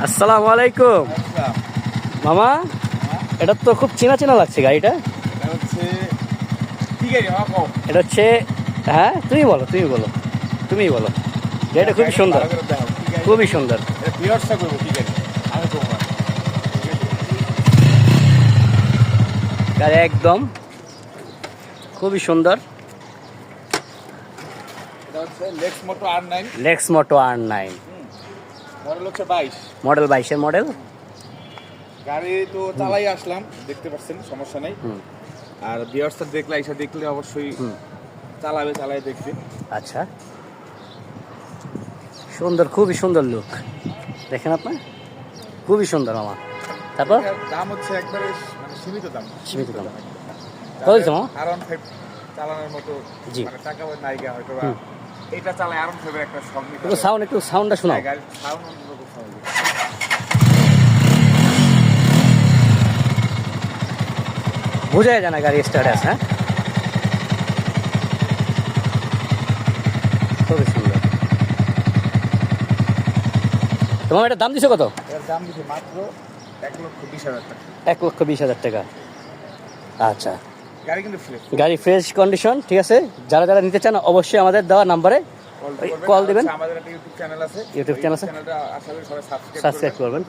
আসসালামু আলাইকুম মামা। এটা তো খুব চেনা চেনা লাগছে গাড়িটা। এটা হচ্ছে, হ্যাঁ তুমিই বলো গাড়িটা খুবই সুন্দর, খুবই সুন্দর। গাড়ি একদম খুবই সুন্দর। লেক্স মোটো R9 মডেল 22-এর মডেল। গাড়ি তো চালাই আসলাম, দেখতে পাচ্ছেন, সমস্যা নাই। আর ভিউয়ার্সরা দেখলে অবশ্যই চালাই দেখবে। আচ্ছা, সুন্দর, খুবই সুন্দর লুক। দেখেন আপনার, খুবই সুন্দর মামা। তারপর দাম হচ্ছে একবারে সীমিত দাম। কত দিচ্ছ মামা? R15 চালানোর মতো জি। টাকা নাইগা হয়তো বা এটা চালায় R15 একটা শখ নিতে একটু সাউন্ডটা শোনাও। গাড়ির সাউন্ড অন্যরকম সাউন্ড। বোঝাই যায় না গাড়ি স্টার্ট আছে। হ্যাঁ, খুবই সুন্দর। তোমার এটার দাম দিছো কত? এর দাম দিচ্ছে মাত্র 1,20,000 টাকা। 1,20,000 টাকা। আচ্ছা, গাড়ি কিন্তু ফ্রেশ, গাড়ি ফ্রেশ কন্ডিশন, ঠিক আছে। যারা নিতে চান অবশ্যই আমাদের দেওয়া নাম্বারে কল দিবেন। আমাদের একটা ইউটিউব চ্যানেল আছে, ইউটিউব চ্যানেল আছে, চ্যানেলটা আশা করি সবাই সাবস্ক্রাইব করবেন।